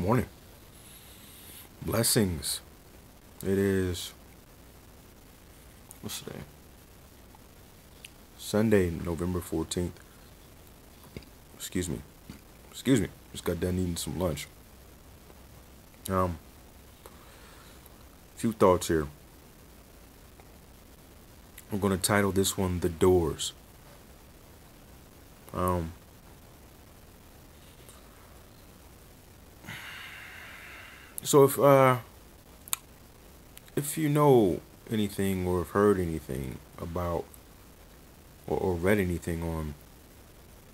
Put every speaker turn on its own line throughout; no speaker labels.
Morning. Blessings. It is, what's today? Sunday, November 14th. Excuse me. Excuse me. Just got done eating some lunch. Um, few thoughts here. I'm going to title this one The Doors. Um, so if you know anything or have heard anything about or read anything on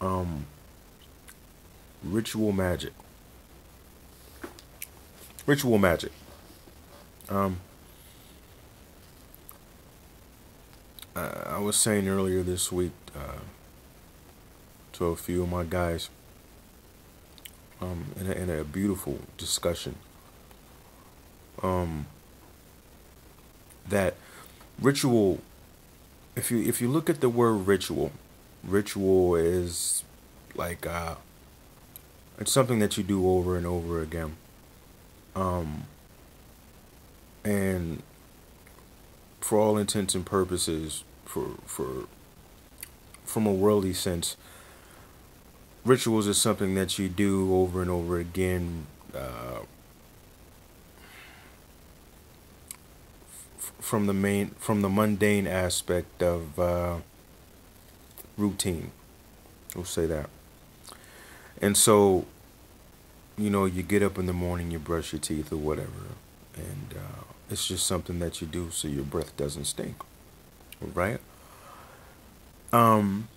um ritual magic. Ritual magic. Um I was saying earlier this week to a few of my guys in a beautiful discussion um, that ritual. If you look at the word ritual, ritual is like it's something that you do over and over again, um, and for all intents and purposes, for from a worldly sense, rituals is something that you do over and over again. From the mundane aspect of routine. We'll say that. And so, you get up in the morning, you brush your teeth or whatever, and it's just something that you do so your breath doesn't stink, right? Um,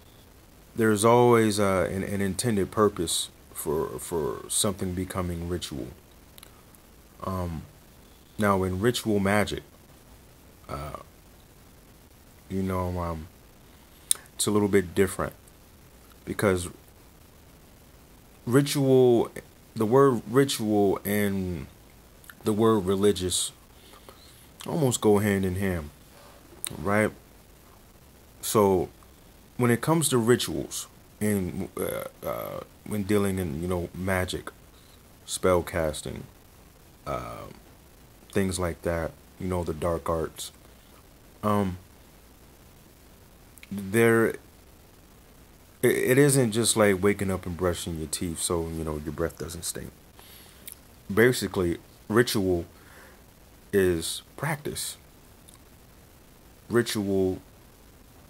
there's always an intended purpose for something becoming ritual. Um, Now, in ritual magic, uh, you know, um, it's a little bit different because ritual, the word ritual and the word religious almost go hand in hand, right? So when it comes to rituals and when dealing in magic, spell casting, uh, things like that, the dark arts, um, there it isn't just like waking up and brushing your teeth so your breath doesn't stink. Basically, ritual is practice. Ritual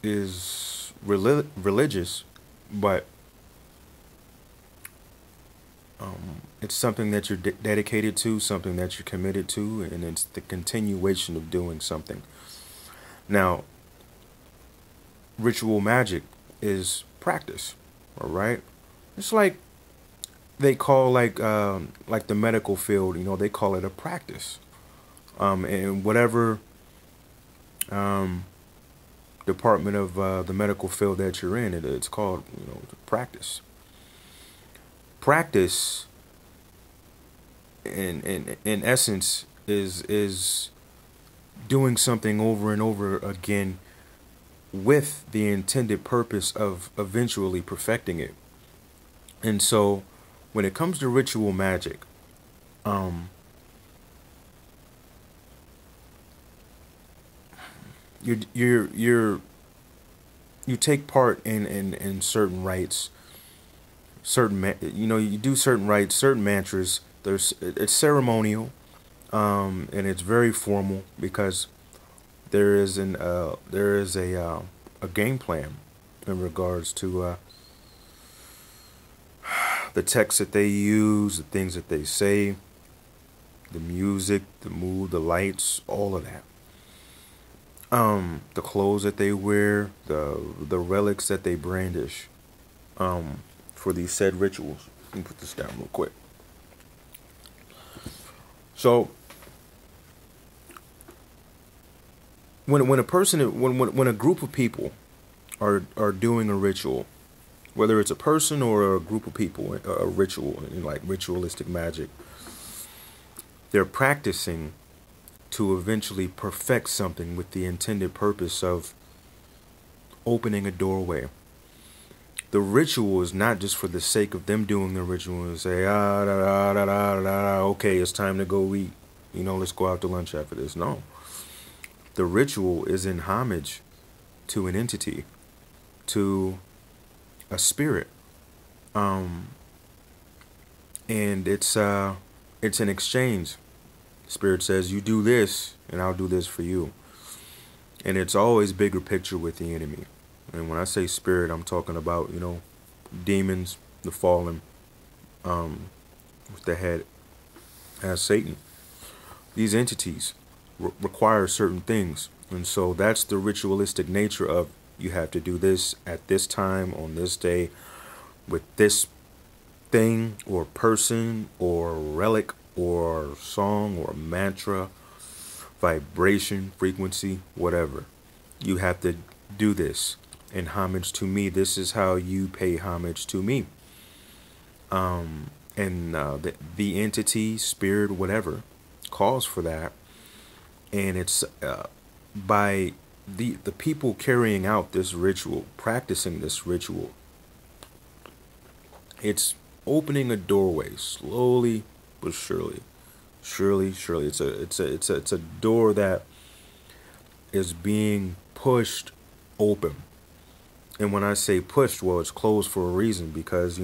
is religious, but it's something that you're dedicated to, something that you're committed to, and it's the continuation of doing something. Now, ritual magic is practice, all right? It's like they call like the medical field, they call it a practice. And whatever um, department of the medical field that you're in, it's called practice. Practice, in essence, is doing something over and over again with the intended purpose of eventually perfecting it. And so, when it comes to ritual magic, um, you're you take part in certain rites, you do certain rites, certain mantras. It's ceremonial, and it's very formal because there is a game plan in regards to the text that they use, the things that they say, the music, the mood, the lights, all of that. The clothes that they wear, the relics that they brandish, for these said rituals. Let me put this down real quick. So when a person when a group of people are doing a ritual, whether it's a person or a group of people, a ritual in like ritualistic magic, they're practicing to eventually perfect something with the intended purpose of opening a doorway The ritual is not just for the sake of them doing the ritual and say, ah, da, da, da, da, da, da, okay, it's time to go eat. Let's go out to lunch after this. No. The ritual is in homage to an entity, to a spirit. Um, and it's an exchange. Spirit says, you do this, and I'll do this for you. And it's always bigger picture with the enemy. And when I say spirit, I'm talking about, demons, the fallen, with the head as Satan. These entities require certain things. And so that's the ritualistic nature of, you have to do this at this time on this day with this thing or person or relic or song or mantra, vibration, frequency, whatever. You have to do this in homage to me. This is how you pay homage to me. And the entity, spirit, whatever, calls for that. And it's by the people carrying out this ritual, practicing this ritual, it's opening a doorway slowly but surely. Surely. It's a door that is being pushed open. And when I say pushed, well, it's closed for a reason, because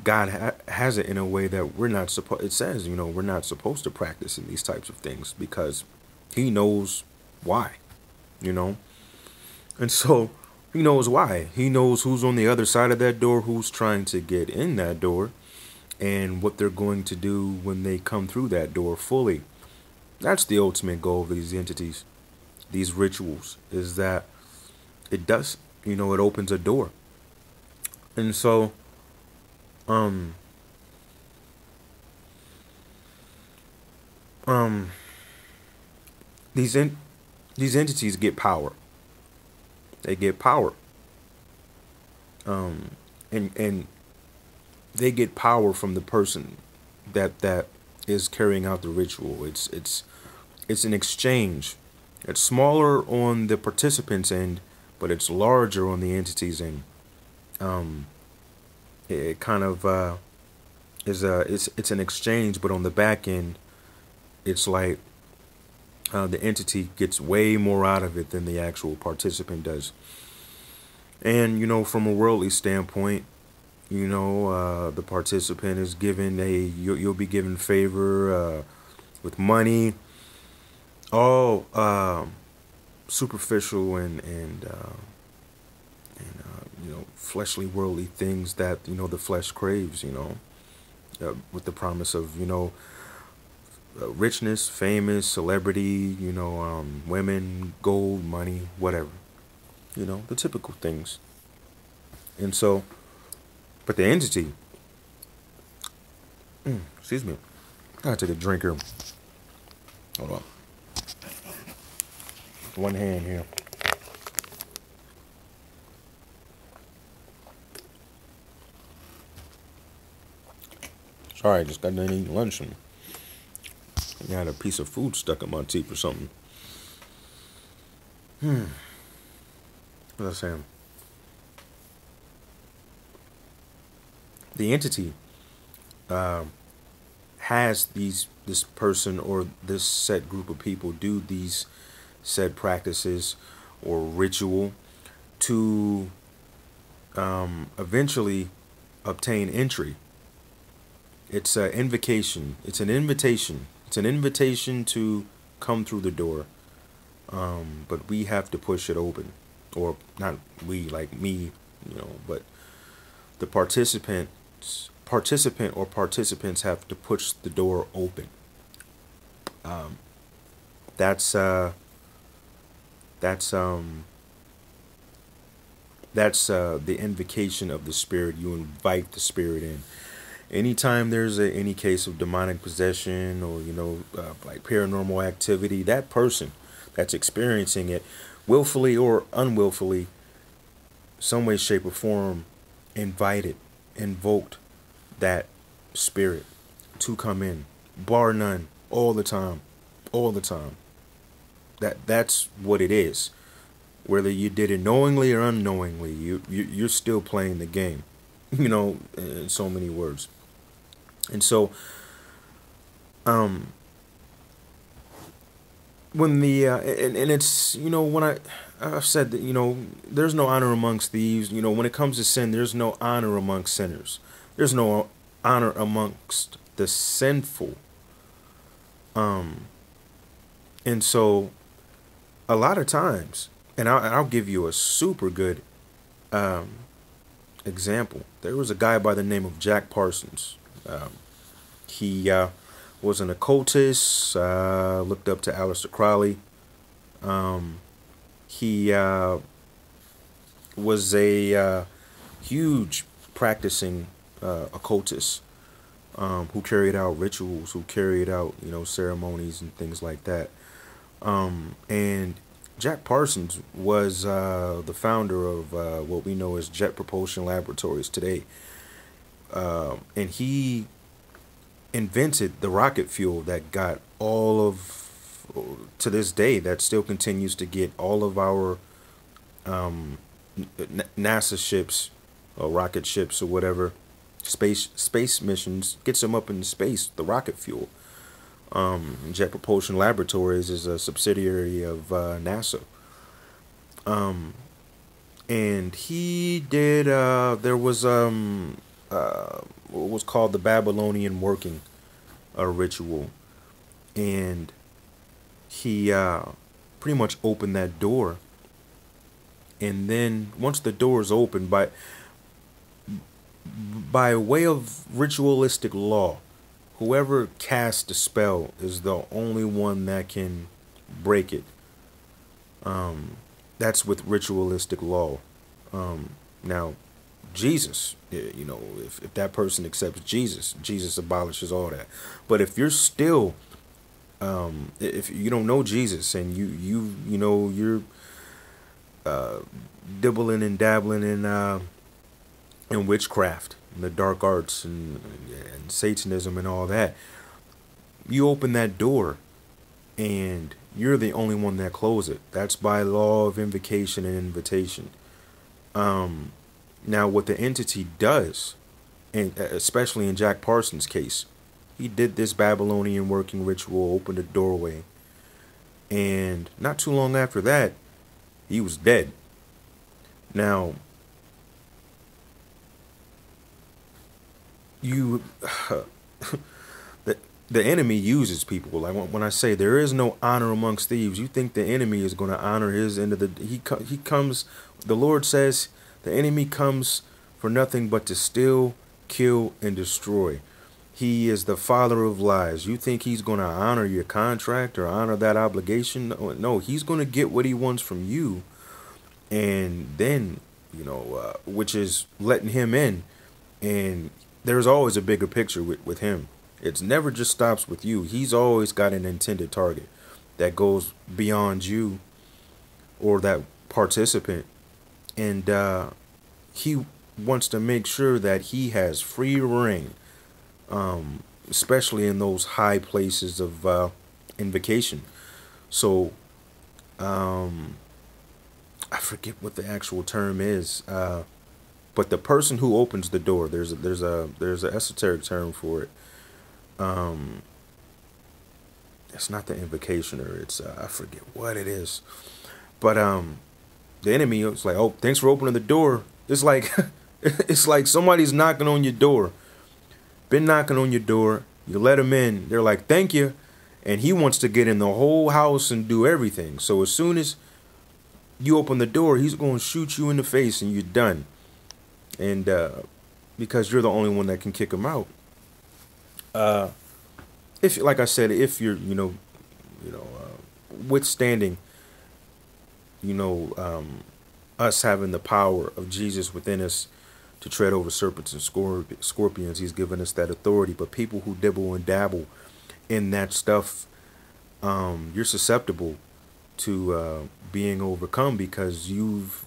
God has it in a way that we're not supposed. It says we're not supposed to practice in these types of things, because He knows why. And so He knows why. He knows who's on the other side of that door, who's trying to get in that door, and what they're going to do when they come through that door fully. That's the ultimate goal of these entities, these rituals, is that it does, it opens a door. And so, um, um, these entities get power. They get power. And they get power from the person that is carrying out the ritual. It's an exchange. It's smaller on the participants' end, but it's larger on the entity's end. It kind of it's an exchange, but on the back end, it's like the entity gets way more out of it than the actual participant does. And from a worldly standpoint, the participant is given you'll be given favor with money, all superficial and fleshly, worldly things that the flesh craves. With the promise of richness, famous, celebrity, women, gold, money, whatever. The typical things. And so, but the entity, excuse me, I gotta take a drink here. Hold on. One hand here. Sorry, I just got done eating lunch and I had a piece of food stuck in my teeth or something. What was I saying? The entity has this person or this set group of people do these said practices or ritual to eventually obtain entry. It's an invocation. It's an invitation. It's an invitation to come through the door. But we have to push it open, or not we, like me, but the participant or participants have to push the door open. That's the invocation of the spirit. You invite the spirit in. Anytime there's any case of demonic possession or like paranormal activity, that person that's experiencing it, willfully or unwillfully, some way, shape, or form, invoked that spirit to come in, bar none, all the time. That's what it is. Whether you did it knowingly or unknowingly, you're still playing the game. You know, in so many words. And so, um, when the and it's, you know, when I've said that, you know, there's no honor amongst thieves. You know, when it comes to sin, there's no honor amongst sinners. There's no honor amongst the sinful. Um, and so a lot of times, and I'll give you a super good um, example. There was a guy by the name of Jack Parsons. He was an occultist, looked up to Aleister Crowley. Um, he was a huge practicing occultist, who carried out rituals, who carried out, you know, ceremonies and things like that. And Jack Parsons was the founder of what we know as Jet Propulsion Laboratories today. And he invented the rocket fuel that got all of, to this day, that still continues to get all of our NASA ships or rocket ships or whatever, space missions, gets them up in space, the rocket fuel. Jet Propulsion Laboratories is a subsidiary of NASA. Um, and he did, there was what was called the Babylonian working ritual. And he pretty much opened that door. And then once the door is open, by way of ritualistic law, whoever casts the spell is the only one that can break it. That's with ritualistic law. Now, Jesus, you know, if that person accepts Jesus, Jesus abolishes all that. But if you're still, if you don't know Jesus and you know, you're dibbling and dabbling in witchcraft, and the dark arts, and Satanism and all that, you open that door, and you're the only one that closes it. That's by law of invocation and invitation. Now, what the entity does, and especially in Jack Parsons' case, he did this Babylonian working ritual, opened a doorway, and not too long after that, he was dead. Now, you the enemy uses people. Like when I say there is no honor amongst thieves, you think the enemy is going to honor his end of the he comes, the Lord says the enemy comes for nothing but to steal, kill, and destroy. He is the father of lies. You think he's going to honor your contract or honor that obligation? No, he's going to get what he wants from you, and then, you know, which is letting him in. And there's always a bigger picture with him. It's never just stops with you. He's always got an intended target that goes beyond you or that participant. And he wants to make sure that he has free reign, especially in those high places of invocation. So I forget what the actual term is, but the person who opens the door, there's a esoteric term for it. It's not the invocationer. It's I forget what it is. But the enemy is like, oh, thanks for opening the door. It's like it's like somebody's knocking on your door. Been knocking on your door. You let him in. They're like, thank you, and he wants to get in the whole house and do everything. So as soon as you open the door, he's going to shoot you in the face, and you're done. And because you're the only one that can kick him out. If, like I said, if you're, withstanding, us having the power of Jesus within us to tread over serpents and scorpions, he's given us that authority. But people who dibble and dabble in that stuff, you're susceptible to being overcome because you've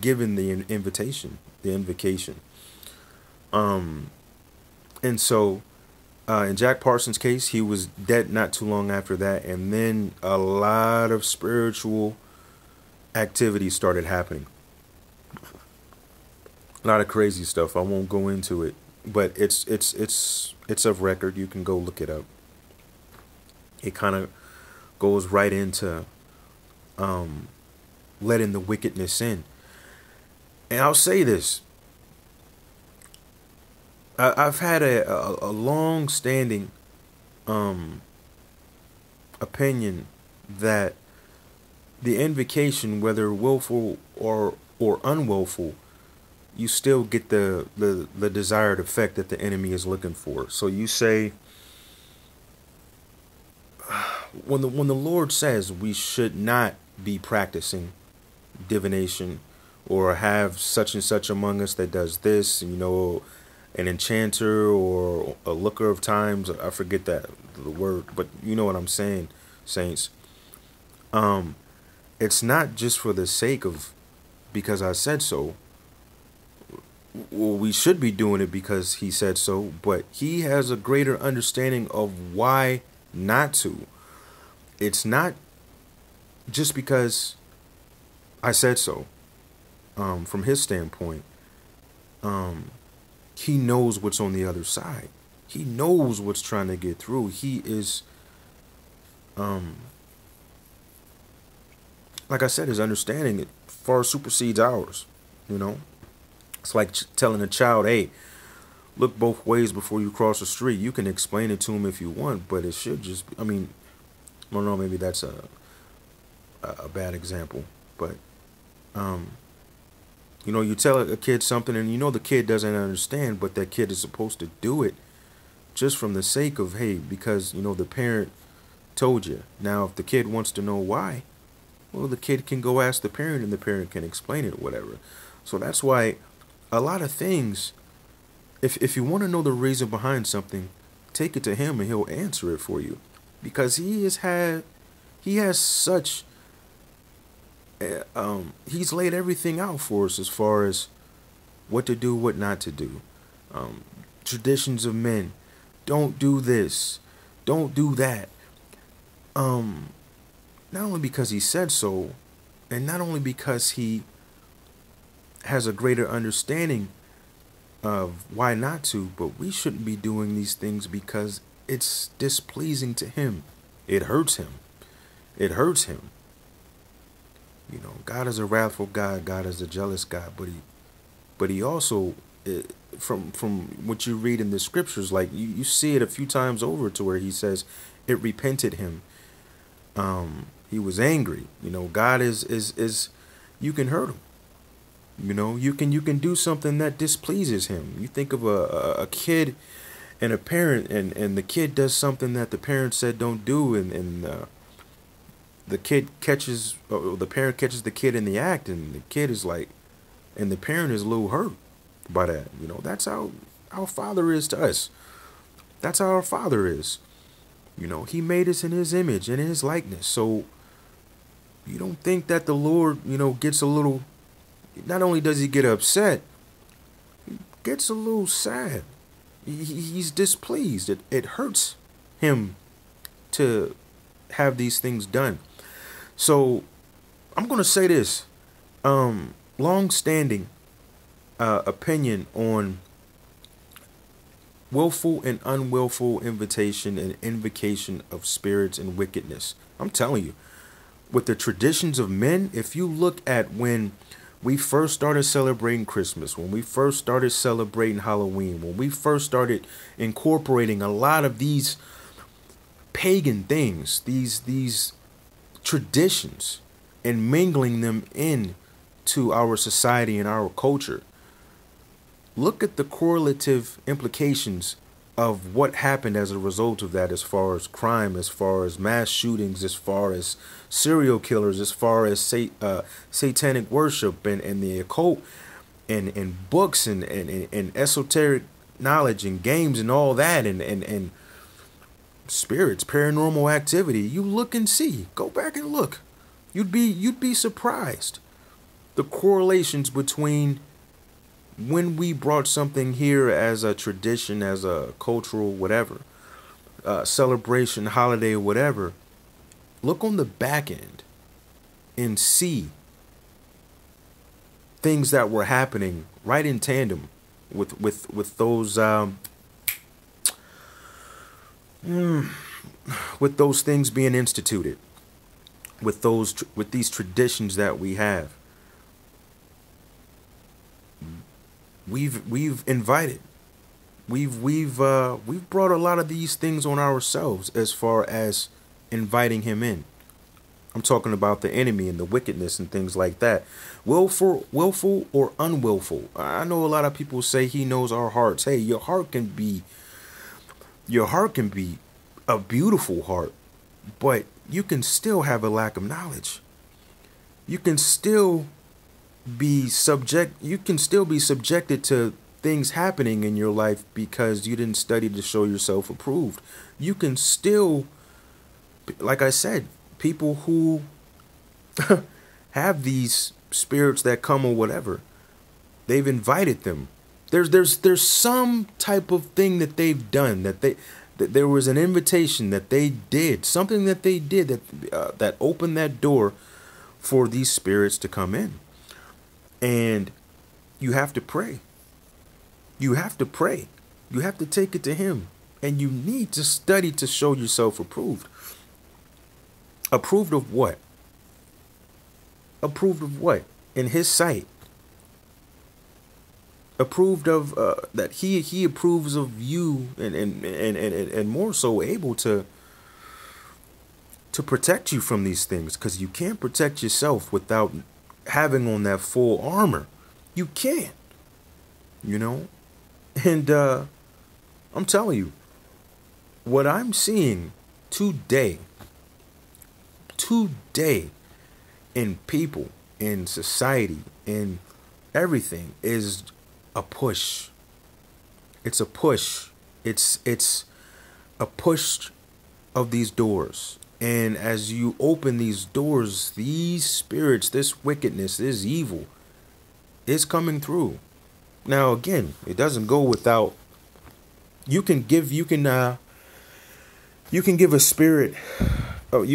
given the invitation, the invocation. And so in Jack Parsons' case, he was dead not too long after that. And then a lot of spiritual activities started happening. A lot of crazy stuff. I won't go into it, but it's of record. You can go look it up. It kind of goes right into um, letting the wickedness in. And I'll say this: I've had a long standing um, opinion that the invocation, whether willful or unwillful, you still get the desired effect that the enemy is looking for. So you say, when the Lord says we should not be practicing divination or have such and such among us that does this, an enchanter or a looker of times, I forget that the word, but you know what I'm saying, saints. Um, it's not just for the sake of because I said so. Well, we should be doing it because he said so, but he has a greater understanding of why not to. It's not just because I said so. From his standpoint, um, he knows what's on the other side. He knows what's trying to get through. He is, um, like I said, his understanding far supersedes ours. You know, it's like telling a child, "Hey, look both ways before you cross the street." You can explain it to him if you want, but it should just. I mean, I don't know. Maybe that's a bad example, but um, you tell a kid something, and the kid doesn't understand, but that kid is supposed to do it just from the sake of, hey, because the parent told you. Now, if the kid wants to know why, well, the kid can go ask the parent, and the parent can explain it, whatever. So that's why a lot of things, if you want to know the reason behind something, take it to him, and he'll answer it for you, because he has such he's laid everything out for us as far as what to do, what not to do. Um, Traditions of men. Don't do this. Don't do that. Um, Not only because he said so, and not only because he has a greater understanding of why not to, but we shouldn't be doing these things because it's displeasing to him. It hurts him. It hurts him. God is a wrathful God. God is a jealous God. But he also, from what you read in the scriptures, like you see it a few times over to where he says it repented him. He was angry. God is you can hurt him. You can do something that displeases him. You think of a kid and a parent, and the kid does something that the parent said don't do, and the kid catches, or the parent catches the kid in the act, and the kid is like, and the parent is a little hurt by that. That's how our Father is to us. That's how our Father is. He made us in his image and in his likeness. So you don't think that the Lord, gets a little, not only does he get upset, he gets a little sad. He's displeased. It hurts him to have these things done. So I'm going to say this. Long-standing opinion on willful and unwillful invitation and invocation of spirits and wickedness. I'm telling you, with the traditions of men, if you look at when we first started celebrating Christmas, when we first started celebrating Halloween, when we first started incorporating a lot of these pagan things, these traditions, and mingling them in to our society and our culture, look at the correlative implications of what happened as a result of that, as far as crime, as far as mass shootings, as far as serial killers, as far as satanic worship and the occult, and books and esoteric knowledge and games and all that, and spirits, paranormal activity. You look and see. Go back and look. You'd be surprised the correlations between when we brought something here as a tradition, as a cultural whatever, celebration, holiday, whatever. Look on the back end and see things that were happening right in tandem with those with those things being instituted, with these traditions that we have. We've invited, we've brought a lot of these things on ourselves as far as inviting him in. I'm talking about the enemy and the wickedness and things like that. Willful or unwillful. I know a lot of people say he knows our hearts. Hey, your heart can be a beautiful heart, but you can still have a lack of knowledge. You can still be subjected to things happening in your life because you didn't study to show yourself approved. You can still, like I said, people who have these spirits that come or whatever, they've invited them. There's some type of thing that they've done, that there was an invitation that they did, something that they did that opened that door for these spirits to come in. And you have to pray. You have to pray. You have to take it to him. And you need to study to show yourself approved. Approved of what? Approved of what? In his sight. Approved of that he approves of you, and more so able to protect you from these things, because you can't protect yourself without having on that full armor. You can't, and I'm telling you, what I'm seeing today in people, in society, in everything is a push. It's a push. It's a push of these doors. And as you open these doors, these spirits, this wickedness, this evil is coming through. Now, again, it doesn't go without. You can give a spirit. Oh,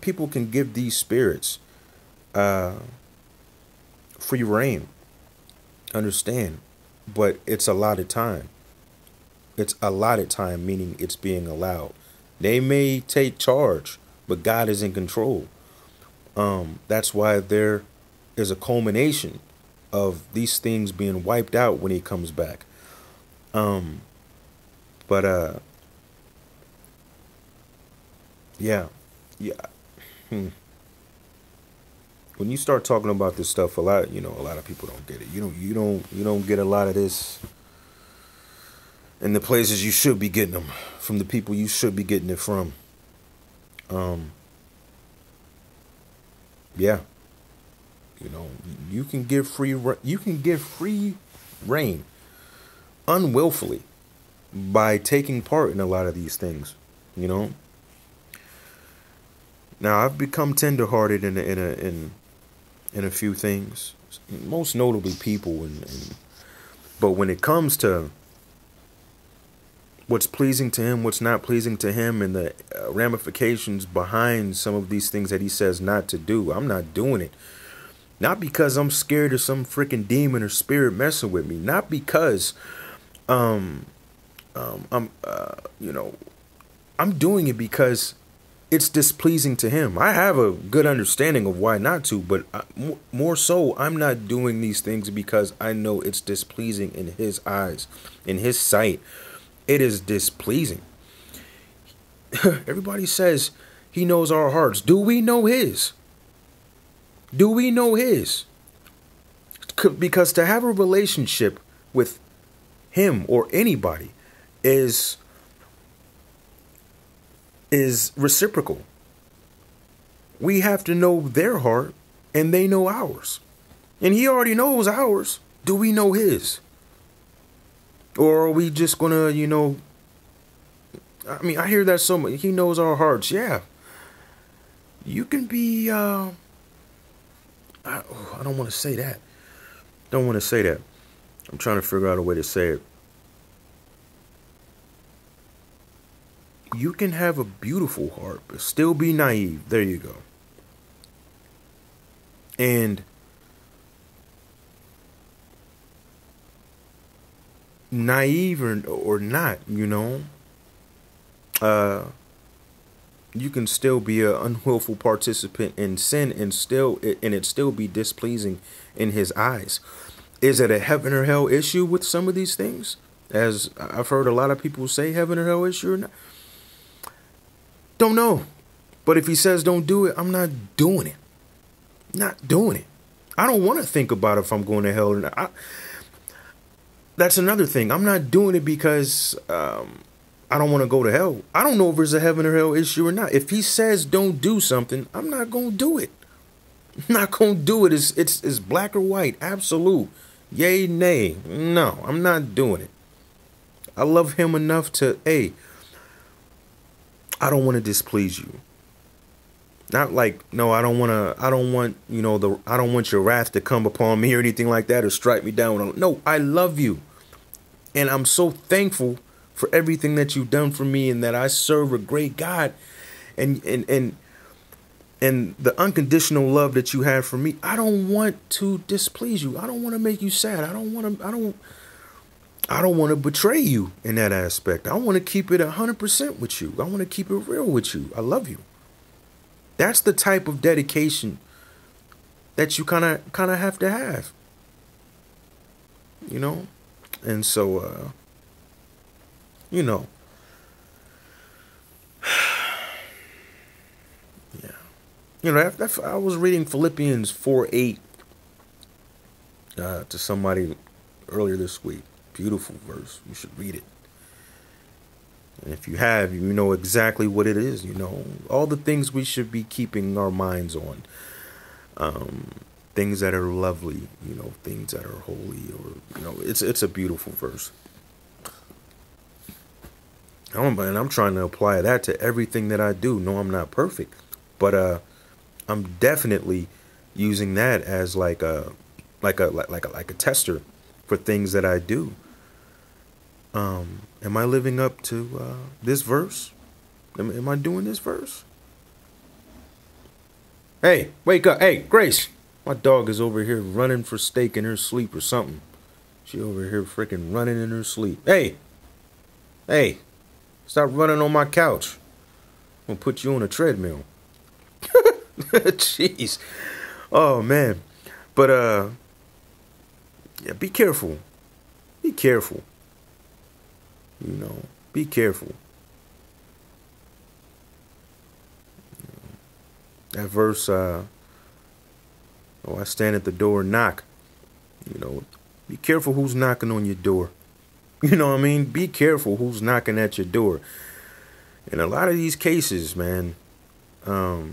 people can give these spirits free reign. Understand, but it's a lot of time. It's a lot of time, meaning it's being allowed. They may take charge, but God is in control. That's why there is a culmination of these things being wiped out when he comes back. Yeah. When you start talking about this stuff, a lot of people don't get it. You don't get a lot of this in the places you should be getting them from, the people you should be getting it from. Yeah. You can give free reign unwillfully by taking part in a lot of these things. Now, I've become tenderhearted in a few things, most notably people, but when it comes to what's pleasing to him, what's not pleasing to him, and the ramifications behind some of these things that he says not to do, I'm not doing it. Not because I'm scared of some freaking demon or spirit messing with me. Not because I'm doing it because it's displeasing to him. I have a good understanding of why not to, but more so, I'm not doing these things because I know it's displeasing in his eyes, in his sight. It is displeasing. Everybody says he knows our hearts. Do we know his? Do we know his? Because to have a relationship with him or anybody is reciprocal. We have to know their heart and they know ours. And he already knows ours. Do we know his? Or are we just gonna, I hear that so much. He knows our hearts. Yeah. You can be, I don't want to say that. Don't want to say that. I'm trying to figure out a way to say it. You can have a beautiful heart, but still be naive. There you go. And naive or not, uh, you can still be an unwillful participant in sin and it still be displeasing in his eyes. Is it a heaven or hell issue with some of these things? As I've heard a lot of people say, heaven or hell issue or not. Don't know. But if he says don't do it, I'm not doing it. Not doing it. I don't want to think about if I'm going to hell or not. That's another thing. I'm not doing it because I don't want to go to hell. I don't know if there's a heaven or hell issue or not. If he says don't do something, I'm not going to do it. I'm not going to do it. It's black or white. Absolute. Yay, nay. No, I'm not doing it. I love him enough to, hey, I don't want to displease you. Not like, no, I don't want, I don't want your wrath to come upon me or anything like that or strike me down. No, I love you. And I'm so thankful for everything that you've done for me and that I serve a great God and the unconditional love that you have for me. I don't want to displease you. I don't want to make you sad. I don't want to betray you in that aspect. I want to keep it 100% with you. I want to keep it real with you. I love you. That's the type of dedication that you kind of have to have. And so, yeah. I was reading Philippians 4:8 to somebody earlier this week. Beautiful verse. You should read it. And if you have, you know exactly what it is. All the things we should be keeping our minds on. Things that are lovely, things that are holy, or it's a beautiful verse. And I'm trying to apply that to everything that I do. No, I'm not perfect, but I'm definitely using that as like a tester for things that I do. Am I living up to this verse? Am I doing this verse? Hey, wake up. Hey, Grace. My dog is over here running for steak in her sleep or something. She over here freaking running in her sleep. Hey, stop running on my couch. I'm going to put you on a treadmill. Jeez. Oh, man. But, yeah, be careful. Be careful. Be careful. That verse, I stand at the door and knock. Be careful who's knocking on your door. You know what I mean? Be careful who's knocking at your door. In a lot of these cases, man, a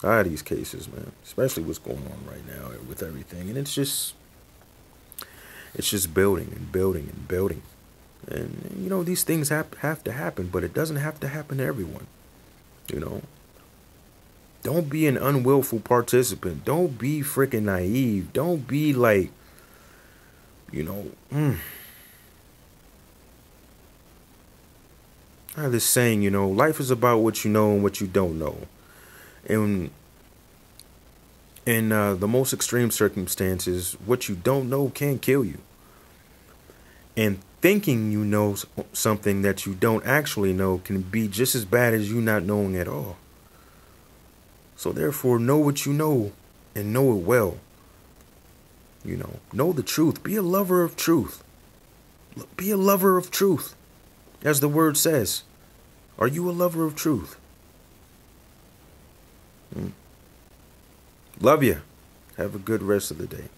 lot of these cases, man, especially what's going on right now with everything. And it's just building and building and building. And, these things have to happen, but it doesn't have to happen to everyone. Don't be an unwillful participant. Don't be freaking naive. Don't be like, I have this saying, life is about what you know and what you don't know. And in the most extreme circumstances, what you don't know can kill you. And thinking you know something that you don't actually know can be just as bad as you not knowing at all. So therefore, know what you know and know it well. Know the truth. Be a lover of truth. Be a lover of truth, as the word says. Are you a lover of truth? Love you. Have a good rest of the day.